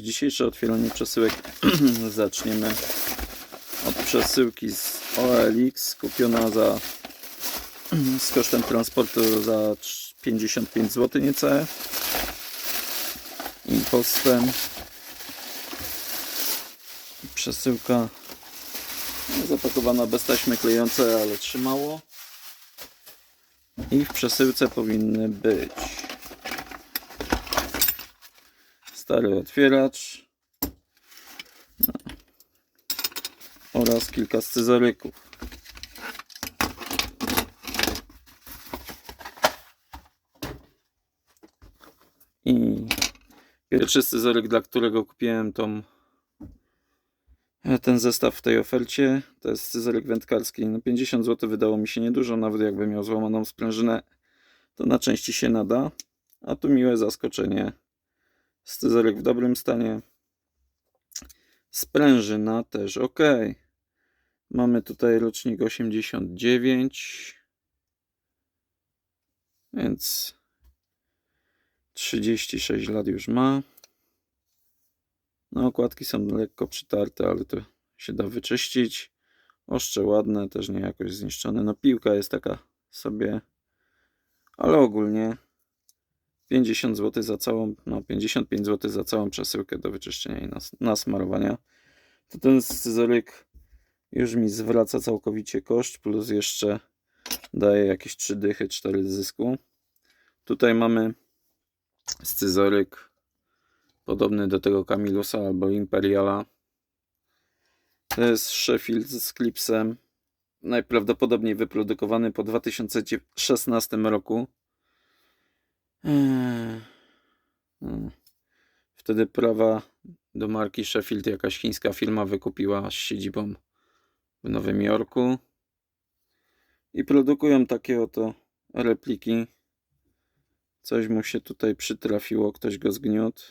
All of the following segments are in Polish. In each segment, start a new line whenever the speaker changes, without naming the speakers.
Dzisiejsze otwieranie przesyłek zaczniemy od przesyłki z OLX, kupiona z kosztem transportu za 55 zł niecałe, impostem. Przesyłka zapakowana bez taśmy klejącej, ale trzymało. I w przesyłce powinny być stary otwieracz oraz kilka scyzoryków. I pierwszy scyzoryk, dla którego kupiłem ten zestaw w tej ofercie, to jest scyzoryk wędkarski. No 50 zł wydało mi się niedużo, nawet jakby miał złamaną sprężynę, to na części się nada. A tu miłe zaskoczenie. Scyzoryk w dobrym stanie. Sprężyna też ok. Mamy tutaj rocznik 89, więc 36 lat już ma. No, okładki są lekko przytarte, ale to się da wyczyścić. Ostrze ładne, też nie jakoś zniszczone. No, piłka jest taka sobie, ale ogólnie 50 zł za całą, 55 zł za całą przesyłkę do wyczyszczenia i nasmarowania. To ten scyzoryk już mi zwraca całkowicie koszt, plus jeszcze daje jakieś 3 dychy, 4 zysku. Tutaj mamy scyzoryk podobny do tego Camilusa albo Imperiala. To jest Sheffield z klipsem, najprawdopodobniej wyprodukowany po 2016 roku. Wtedy prawa do marki Sheffield jakaś chińska firma wykupiła z siedzibą w Nowym Jorku i produkują takie oto repliki. Coś mu się tutaj przytrafiło, ktoś go zgniótł,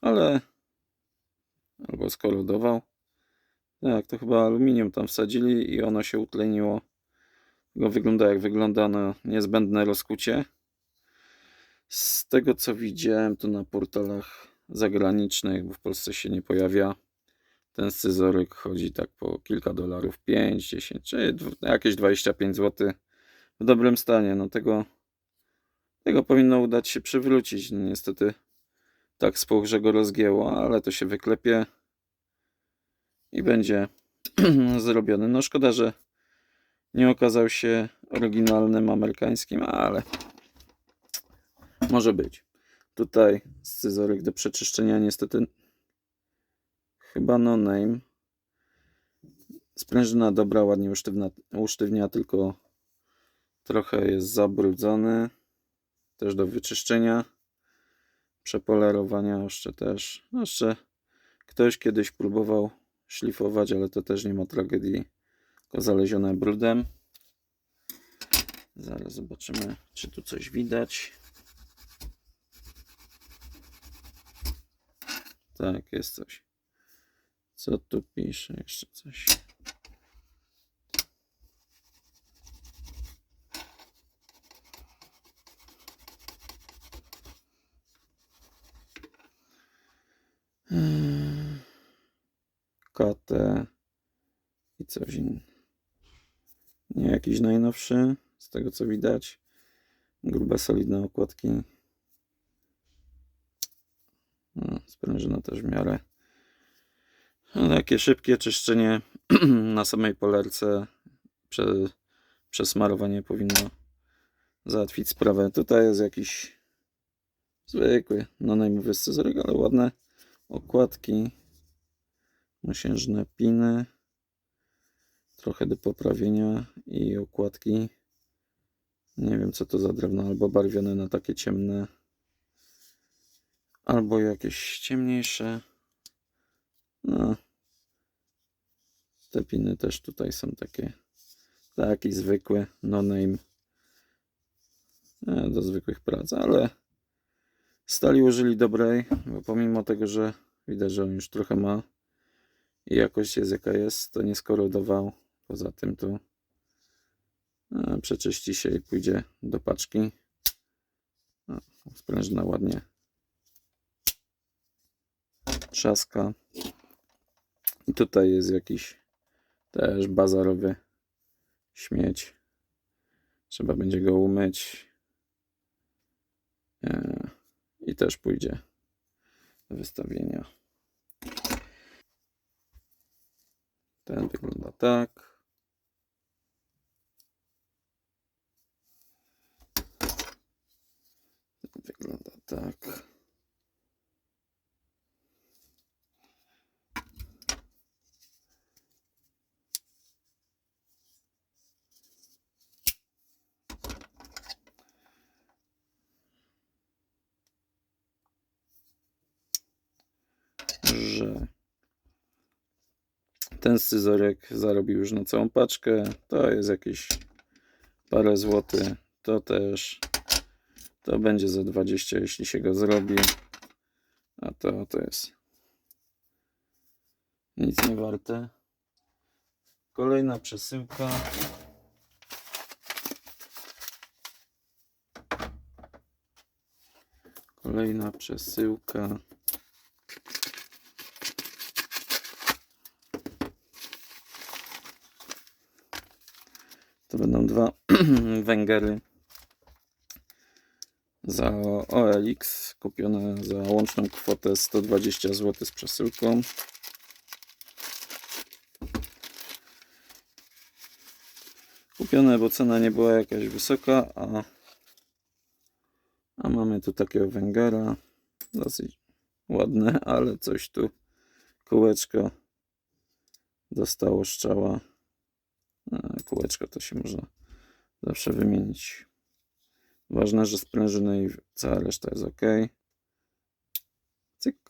ale albo skorodował. Tak, to chyba aluminium tam wsadzili i ono się utleniło. Tego wygląda jak wygląda na niezbędne rozkucie. Z tego co widziałem, to na portalach zagranicznych, bo w Polsce się nie pojawia, ten scyzoryk chodzi tak po kilka dolarów, 5, 10, czy jakieś 25 zł w dobrym stanie. No tego powinno udać się przywrócić. No niestety tak spół, że go rozgięło, ale to się wyklepie i będzie zrobiony. No szkoda, że nie okazał się oryginalnym amerykańskim, ale może być. Tutaj scyzoryk do przeczyszczenia, niestety chyba no name. Sprężyna dobra, ładnie usztywnia, tylko trochę jest zabrudzony. Też do wyczyszczenia. Przepolerowania jeszcze też. Jeszcze ktoś kiedyś próbował szlifować, ale to też nie ma tragedii. Tylko zalezione brudem. Zaraz zobaczymy, czy tu coś widać. Tak, jest coś. Co tu pisze? Jeszcze coś. KT i coś innego. Nie jakiś najnowszy, z tego co widać. Grube, solidne okładki. No, sprężyna też w miarę. Takie szybkie czyszczenie na samej polerce, przesmarowanie powinno załatwić sprawę. Tutaj jest jakiś zwykły, no najmówię scyzoryk, ale ładne okładki, mosiężne piny, trochę do poprawienia i okładki. Nie wiem co to za drewno, albo barwione na takie ciemne, albo jakieś ciemniejsze. No, te piny też tutaj są takie, taki zwykły, no name, do zwykłych prac, ale stali użyli dobrej, bo pomimo tego, że widać, że on już trochę ma i jakość jest jaka jest, to nie skorodował. Poza tym tu przeczyści się i pójdzie do paczki. Sprężyna ładnie trzaska. I tutaj jest jakiś też bazarowy śmieć. Trzeba będzie go umyć. I też pójdzie do wystawienia. Ten wygląda tak. Ten wygląda tak. Że ten scyzoryk zarobił już na całą paczkę. To jest jakieś parę złotych. To też. To będzie za 20, jeśli się go zrobi. A to jest nic nie warte. Kolejna przesyłka. Kolejna przesyłka. To będą dwa węgery za OLX, kupione za łączną kwotę 120 zł z przesyłką. Kupione, bo cena nie była jakaś wysoka, a mamy tu takiego węgera, dosyć ładne, ale coś tu, kółeczko dostało strzała. Kółeczko to się można zawsze wymienić. Ważne, że sprężyny i cała reszta jest ok. Cyk.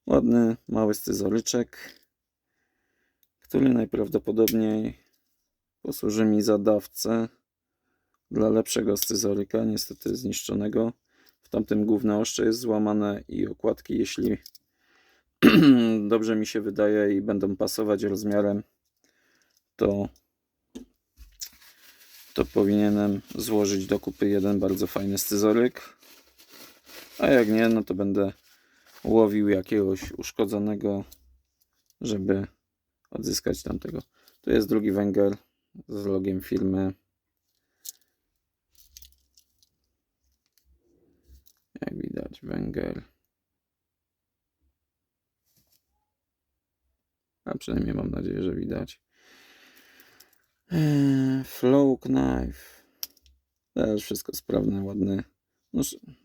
Ładny, mały scyzoryczek, który najprawdopodobniej posłuży mi za dawcę dla lepszego scyzoryka, niestety zniszczonego. W tamtym główne ostrze jest złamane i okładki, jeśli dobrze mi się wydaje i będą pasować rozmiarem, to powinienem złożyć do kupy jeden bardzo fajny scyzoryk. A jak nie, no to będę łowił jakiegoś uszkodzonego, żeby odzyskać tamtego. Tu jest drugi węgiel z logiem firmy. Jak widać, węgiel. A przynajmniej mam nadzieję, że widać. Flow knife. Też wszystko sprawne, ładne. No,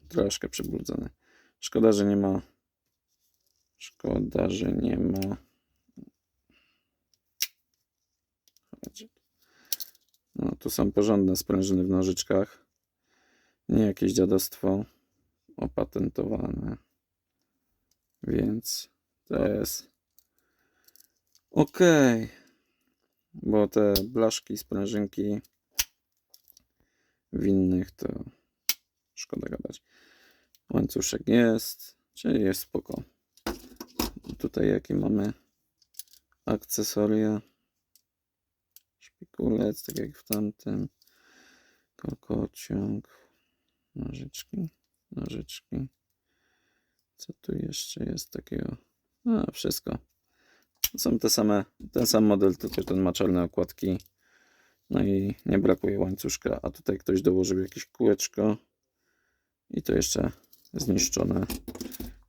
troszkę przybrudzone. Szkoda, że nie ma. No, tu są porządne sprężyny w nożyczkach. Nie jakieś dziadostwo opatentowane. Więc to jest ok. Bo te blaszki, sprężynki w innych to szkoda gadać. Łańcuszek jest, czyli jest spoko. Tutaj jakie mamy akcesoria. Szpikulec, tak jak w tamtym. Kokociąg. Nożyczki. Co tu jeszcze jest takiego? A, wszystko. Są ten sam model, tylko ten ma czarne okładki. No i nie brakuje łańcuszka. A tutaj ktoś dołożył jakieś kółeczko. I to jeszcze zniszczone.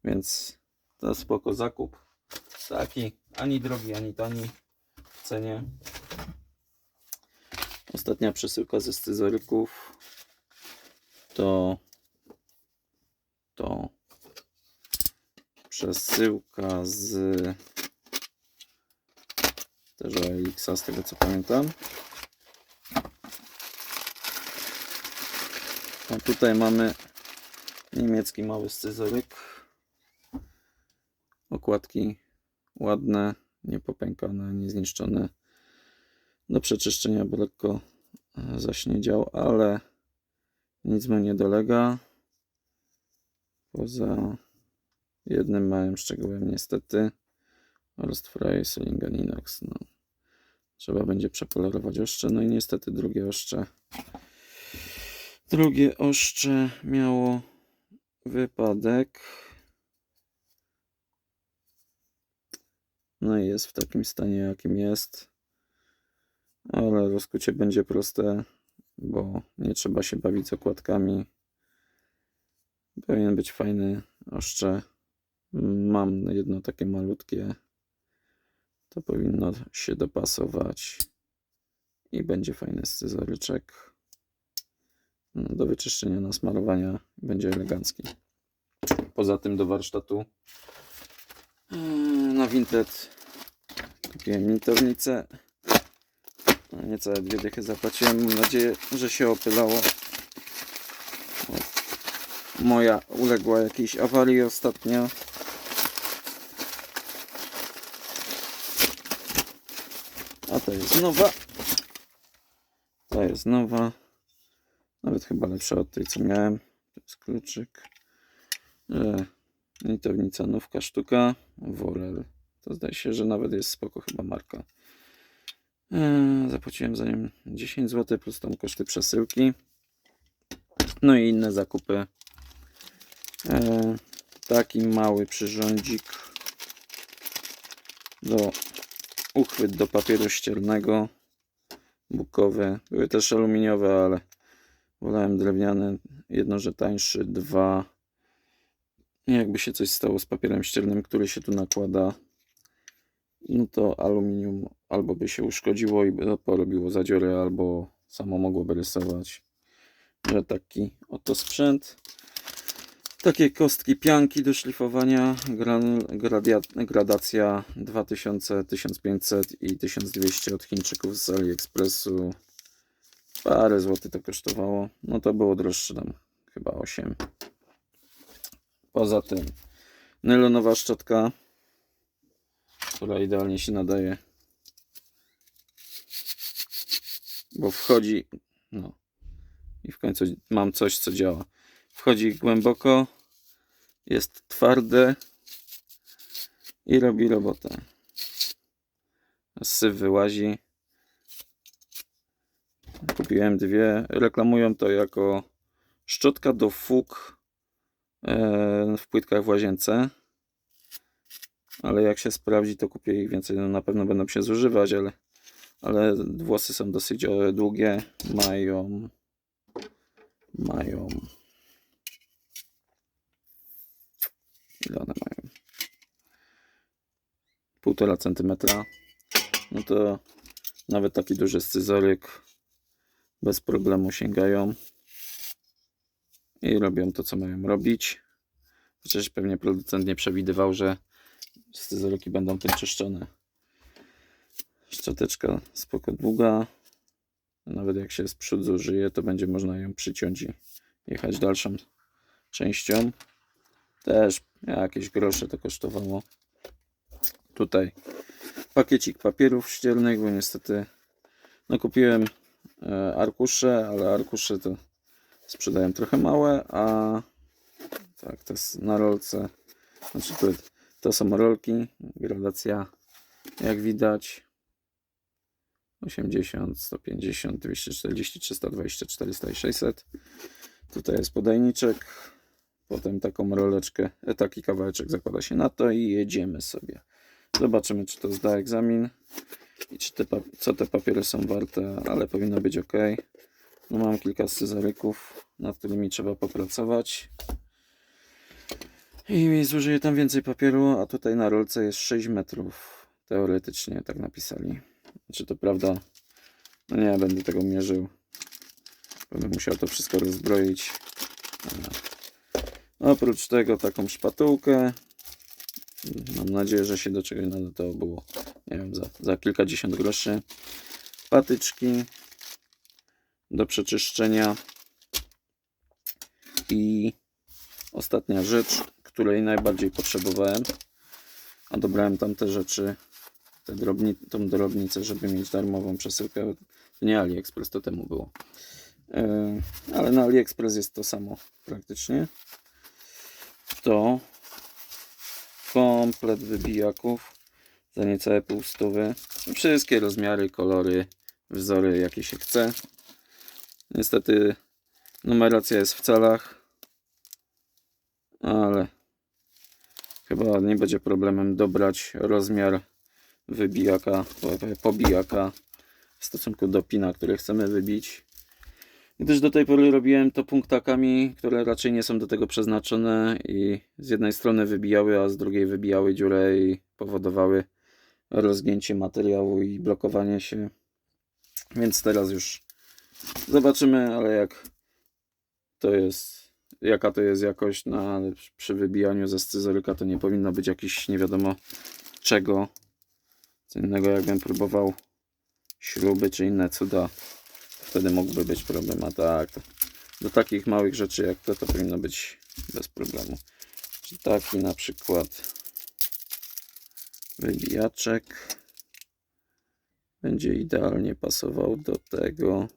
Więc to spoko zakup. Taki, ani drogi, ani tani w cenie. Ostatnia przesyłka ze scyzoryków to przesyłka z też OLX-a, z tego co pamiętam. A tutaj mamy niemiecki mały scyzoryk. Okładki ładne, niepopękane, niezniszczone. Do przeczyszczenia, bo lekko zaśniedział, ale nic mu nie dolega. Poza jednym małym szczegółem niestety. Rostfrei Silingan Inox. No. Trzeba będzie przepolerować ostrze. No i niestety drugie ostrze miało wypadek. No i jest w takim stanie, jakim jest. Ale rozkucie będzie proste, bo nie trzeba się bawić z okładkami. Powinien być fajny ostrze. Mam jedno takie malutkie. To powinno się dopasować. I będzie fajny scyzoryczek. Do wyczyszczenia, nasmarowania. Będzie elegancki. Poza tym do warsztatu na Vinted kupiłem mintownicę. Niecałe 2 dychy zapłaciłem. Mam nadzieję, że się opylało. Moja uległa jakiejś awarii ostatnio. A to jest nowa. To jest nowa. Nawet chyba lepsza od tej, co miałem. To jest kluczyk. Nitownica nówka sztuka. Worel. To zdaje się, że nawet jest spoko chyba marka. Zapłaciłem za nią 10 zł plus tam koszty przesyłki. No i inne zakupy. Taki mały przyrządzik do uchwyt do papieru ściernego, bukowy. Były też aluminiowe, ale wolałem drewniane. Jedno, że tańszy, dwa, jakby się coś stało z papierem ściernym, który się tu nakłada, no to aluminium albo by się uszkodziło i by porobiło zadziory, albo samo mogłoby rysować. Że taki oto sprzęt. Takie kostki pianki do szlifowania, gradacja 2000, 1500 i 1200 od Chińczyków z AliExpressu. Parę złotych to kosztowało. No to było droższe, tam chyba 8. Poza tym nylonowa szczotka, która idealnie się nadaje, bo wchodzi, no i w końcu mam coś, co działa. Wchodzi głęboko, jest twarde i robi robotę. Syf wyłazi. Kupiłem 2. Reklamują to jako szczotka do fug w płytkach w łazience. Ale jak się sprawdzi, to kupię ich więcej. No, na pewno będą się zużywać, ale włosy są dosyć długie. Mają ile one mają? 1,5 cm. No to nawet taki duży scyzoryk bez problemu sięgają i robią to, co mają robić. Chociaż pewnie producent nie przewidywał, że scyzoryki będą tym czyszczone. Szczoteczka spoko długa. Nawet jak się z przodu zużyje, to będzie można ją przyciąć i jechać dalszą częścią. Też jakieś grosze to kosztowało. Tutaj pakiecik papierów ściernych, bo niestety no kupiłem arkusze, ale arkusze to sprzedają trochę małe, a tak, to jest na rolce. Znaczy to są rolki, gradacja jak widać 80, 150, 240, 320, 400 i 600. Tutaj jest podajniczek, potem taką roleczkę, taki kawałeczek zakłada się na to i jedziemy sobie. Zobaczymy, czy to zda egzamin i czy co te papiery są warte, ale powinno być ok. No, mam kilka scyzoryków, nad którymi trzeba popracować. I zużyję tam więcej papieru, a tutaj na rolce jest 6 metrów. Teoretycznie tak napisali. Czy to prawda? No nie, będę tego mierzył. Będę musiał to wszystko rozbroić. Oprócz tego taką szpatułkę. Mam nadzieję, że się do czegoś nada. To było, nie wiem, za kilkadziesiąt groszy. Patyczki do przeczyszczenia. I ostatnia rzecz, której najbardziej potrzebowałem, a dobrałem tam te rzeczy, tą drobnicę, żeby mieć darmową przesyłkę. Nie AliExpress, to temu było. Ale na AliExpress jest to samo praktycznie. To komplet wybijaków za niecałe 250. Wszystkie rozmiary, kolory, wzory, jakie się chce. Niestety numeracja jest w calach, ale chyba nie będzie problemem dobrać rozmiar wybijaka, pobijaka w stosunku do pina, który chcemy wybić. Gdyż do tej pory robiłem to punktakami, które raczej nie są do tego przeznaczone i z jednej strony wybijały, a z drugiej wybijały dziurę i powodowały rozgięcie materiału i blokowanie się. Więc teraz już zobaczymy, ale jaka to jest jakość, no ale przy wybijaniu ze scyzoryka to nie powinno być jakiś nie wiadomo czego. Co innego jakbym próbował śruby czy inne cuda, wtedy mógłby być problem, a tak to do takich małych rzeczy jak to powinno być bez problemu. Taki na przykład wybijaczek będzie idealnie pasował do tego,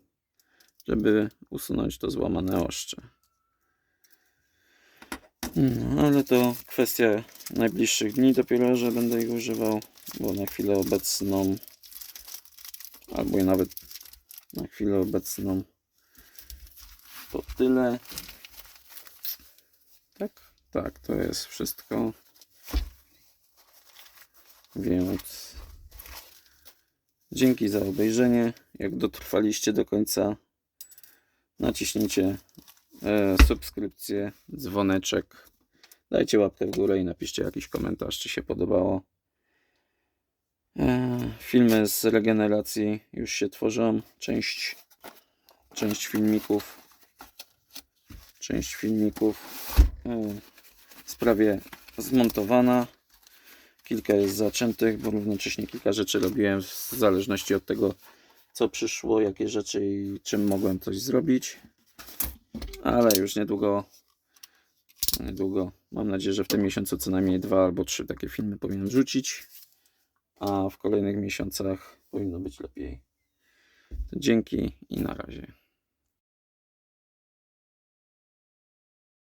żeby usunąć to złamane oszcze. No, ale to kwestia najbliższych dni dopiero, że będę ich używał, bo na chwilę obecną, albo i nawet na chwilę obecną to tyle. Tak, to jest wszystko. Więc dzięki za obejrzenie. Jak dotrwaliście do końca, naciśnijcie subskrypcję, dzwoneczek, dajcie łapkę w górę i napiszcie jakiś komentarz, czy się podobało. Filmy z regeneracji już się tworzą. Część filmików jest prawie zmontowana. Kilka jest zaczętych, bo równocześnie kilka rzeczy robiłem w zależności od tego, co przyszło, jakie rzeczy i czym mogłem coś zrobić. Ale już niedługo, mam nadzieję, że w tym miesiącu co najmniej 2 albo 3 takie filmy powinienem rzucić, a w kolejnych miesiącach powinno być lepiej. To dzięki i na razie.